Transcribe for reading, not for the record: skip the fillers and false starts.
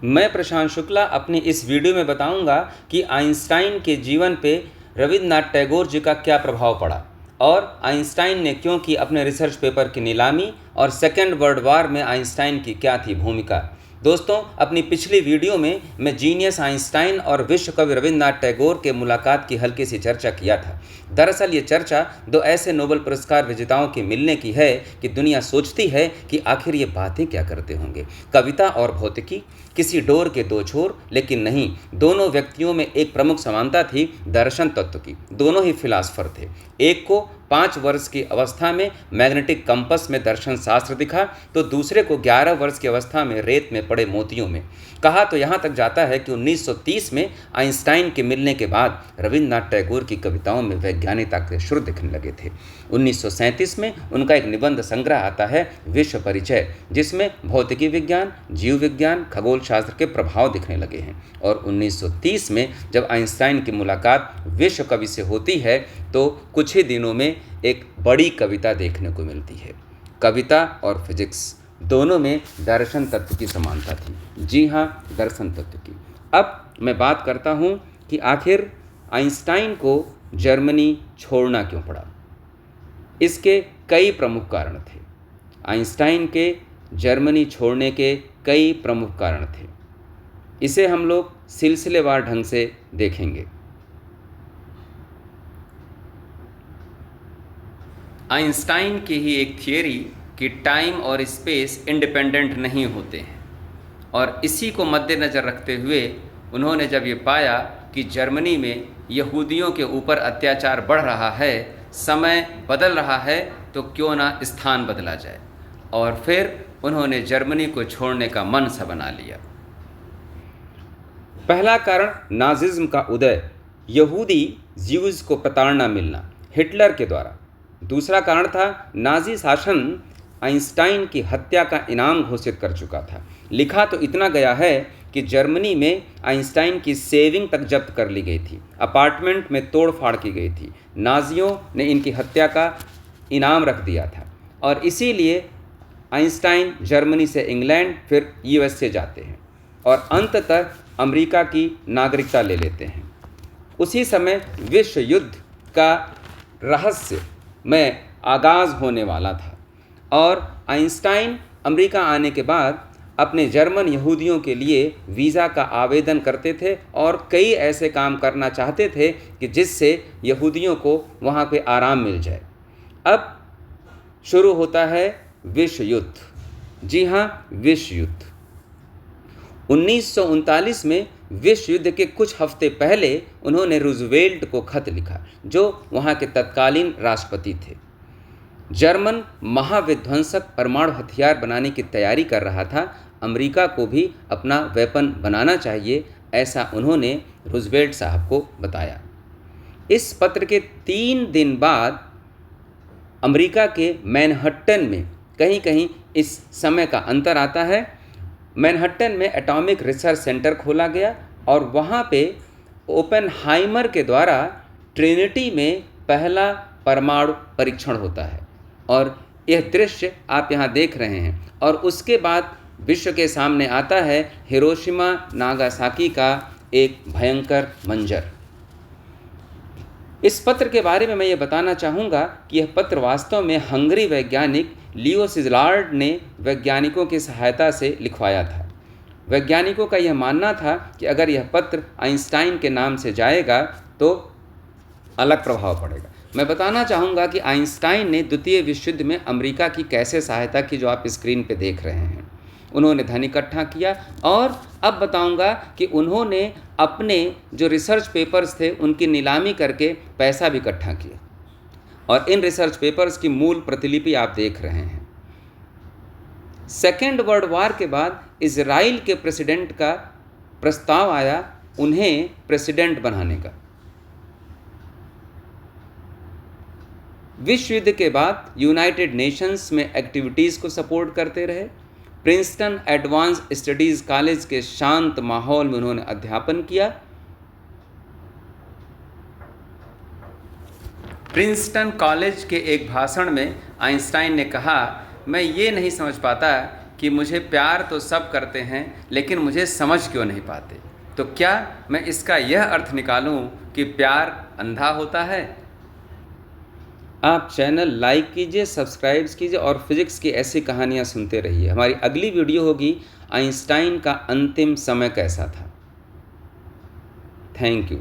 मैं प्रशांत शुक्ला अपनी इस वीडियो में बताऊंगा कि आइंस्टाइन के जीवन पे रविन्द्रनाथ टैगोर जी का क्या प्रभाव पड़ा और आइंस्टाइन ने क्यों की अपने रिसर्च पेपर की नीलामी और सेकेंड वर्ल्ड वार में आइंस्टाइन की क्या थी भूमिका। दोस्तों, अपनी पिछली वीडियो में मैं जीनियस आइंस्टाइन और विश्व कवि रविन्द्रनाथ टैगोर के मुलाकात की हल्की सी चर्चा किया था। दरअसल ये चर्चा दो ऐसे नोबेल पुरस्कार विजेताओं के मिलने की है कि दुनिया सोचती है कि आखिर ये बातें क्या करते होंगे। कविता और भौतिकी, किसी डोर के दो छोर, लेकिन नहीं, दोनों व्यक्तियों में एक प्रमुख समानता थी दर्शन तत्व की। दोनों ही फिलासफर थे। एक को 5 वर्ष की अवस्था में मैग्नेटिक कंपस में दर्शन शास्त्र दिखा, तो दूसरे को 11 वर्ष की अवस्था में रेत में पड़े मोतियों में। कहा तो यहाँ तक जाता है कि 1930 में आइंस्टाइन के मिलने के बाद रविन्द्रनाथ टैगोर की कविताओं में वैज्ञानिकता के सुर दिखने लगे थे। 1937 में उनका एक निबंध संग्रह आता है, विश्व परिचय, जिसमें भौतिकी विज्ञान, जीव विज्ञान, खगोल शास्त्र के प्रभाव दिखने लगे हैं। और 1930 में जब आइंस्टाइन की मुलाकात विश्व कवि से होती है तो कुछ ही दिनों में एक बड़ी कविता देखने को मिलती है। कविता और फिजिक्स दोनों में दर्शन तत्व की समानता थी। जी हाँ, दर्शन तत्व की। अब मैं बात करता हूँ कि आखिर आइंस्टाइन को जर्मनी छोड़ना क्यों पड़ा। इसके कई प्रमुख कारण थे। आइंस्टाइन के जर्मनी छोड़ने के कई प्रमुख कारण थे। इसे हम लोग सिलसिलेवार ढंग से देखेंगे। आइंस्टाइन की ही एक थियरी कि टाइम और स्पेस इंडिपेंडेंट नहीं होते हैं, और इसी को मद्देनज़र रखते हुए उन्होंने जब ये पाया कि जर्मनी में यहूदियों के ऊपर अत्याचार बढ़ रहा है, समय बदल रहा है, तो क्यों ना स्थान बदला जाए, और फिर उन्होंने जर्मनी को छोड़ने का मन सा बना लिया। पहला कारण नाजिज्म का उदय, यहूदी ज्यूज को प्रताड़ना मिलना हिटलर के द्वारा। दूसरा कारण था नाजी शासन आइंस्टाइन की हत्या का इनाम घोषित कर चुका था। लिखा तो इतना गया है कि जर्मनी में आइंस्टाइन की सेविंग तक जब्त कर ली गई थी, अपार्टमेंट में तोड़फाड़ की गई थी। नाजियों ने इनकी हत्या का इनाम रख दिया था, और इसीलिए आइंस्टाइन जर्मनी से इंग्लैंड फिर यूएसए जाते हैं और अंततः अमेरिका की नागरिकता ले लेते हैं। उसी समय विश्व युद्ध का रहस्य में आगाज़ होने वाला था, और आइंस्टाइन अमेरिका आने के बाद अपने जर्मन यहूदियों के लिए वीज़ा का आवेदन करते थे और कई ऐसे काम करना चाहते थे कि जिससे यहूदियों को वहाँ पे आराम मिल जाए। अब शुरू होता है विश्व युद्ध। जी हाँ, विश्व युद्ध। 1939 में विश्व युद्ध के कुछ हफ्ते पहले उन्होंने रूजवेल्ट को खत लिखा, जो वहाँ के तत्कालीन राष्ट्रपति थे। जर्मन महाविध्वंसक परमाणु हथियार बनाने की तैयारी कर रहा था, अमेरिका को भी अपना वेपन बनाना चाहिए, ऐसा उन्होंने रूजवेल्ट साहब को बताया। इस पत्र के 3 दिन बाद अमेरिका के मैनहट्टन में, कहीं कहीं इस समय का अंतर आता है, मैनहट्टन में एटॉमिक रिसर्च सेंटर खोला गया, और वहाँ पे ओपेनहाइमर के द्वारा ट्रिनिटी में पहला परमाणु परीक्षण होता है, और यह दृश्य आप यहाँ देख रहे हैं। और उसके बाद विश्व के सामने आता है हिरोशिमा नागासाकी का एक भयंकर मंजर। इस पत्र के बारे में मैं ये बताना चाहूँगा कि यह पत्र वास्तव में हंगरी वैज्ञानिक लियो सिजलार्ड ने वैज्ञानिकों की सहायता से लिखवाया था। वैज्ञानिकों का यह मानना था कि अगर यह पत्र आइंस्टाइन के नाम से जाएगा तो अलग प्रभाव पड़ेगा। मैं बताना चाहूँगा कि आइंस्टाइन ने द्वितीय विश्व युद्ध में अमेरिका की कैसे सहायता की, जो आप स्क्रीन पे देख रहे हैं। उन्होंने धन इकट्ठा किया, और अब बताऊंगा कि उन्होंने अपने जो रिसर्च पेपर्स थे उनकी नीलामी करके पैसा भी इकट्ठा किया, और इन रिसर्च पेपर्स की मूल प्रतिलिपि आप देख रहे हैं। सेकेंड वर्ल्ड वार के बाद इजराइल के प्रेसिडेंट का प्रस्ताव आया उन्हें प्रेसिडेंट बनाने का। विश्व युद्ध के बाद यूनाइटेड नेशंस में एक्टिविटीज़ को सपोर्ट करते रहे। प्रिंसटन एडवांस स्टडीज़ कॉलेज के शांत माहौल में उन्होंने अध्यापन किया। प्रिंसटन कॉलेज के एक भाषण में आइंस्टाइन ने कहा, मैं ये नहीं समझ पाता कि मुझे प्यार तो सब करते हैं लेकिन मुझे समझ क्यों नहीं पाते। तो क्या मैं इसका यह अर्थ निकालूं कि प्यार अंधा होता है? आप चैनल लाइक कीजिए, सब्सक्राइब कीजिए और फिजिक्स की ऐसी कहानियाँ सुनते रहिए। हमारी अगली वीडियो होगी आइंस्टाइन का अंतिम समय कैसा था। Thank you.